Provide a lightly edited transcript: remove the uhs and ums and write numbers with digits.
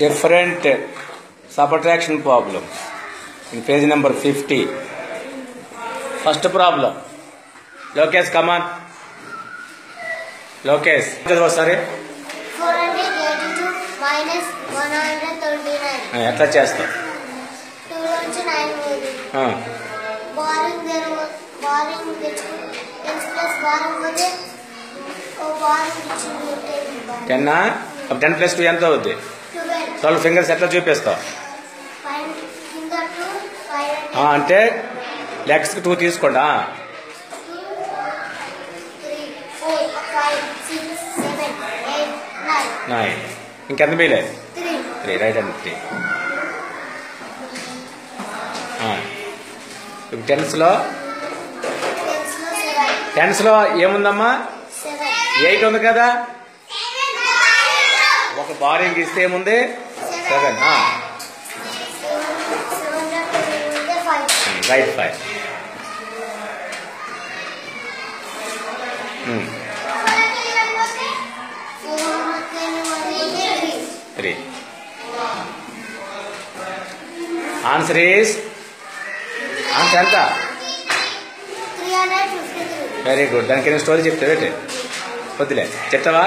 different subtraction problems in page number 50. First problem. Lokesh, come on. Lokesh. Sorry. 482 minus 139. ఎట్లా చేస్తావు? 2 నుంచి 9 పోయింది. Barring తెచ్చుకుని x ప్లస్ బారింగ్ పోతే ఓ బారింగ్ ఇచ్చింది 10 10 ప్లస్ 2 ఎంత అవుద్ది? 12 ఫింగర్స్ ఎట్లా చూపిస్తావు? అంటే లెగ్స్కి 2 తీసుకోండి. 9 ఇంకెంత మీలే? 3 రైట్ అండి. 3 టెన్స్లో ఏముందమ్మా? 8 ఉంది కదా. ఒక బారింగ్ ఇస్తే ఏముంది? 7. రైట్ 5. ఆన్సర్ ఎంత? Very good. దానికి స్టోరీ చెప్తావు? వద్దులే, చెప్తావా?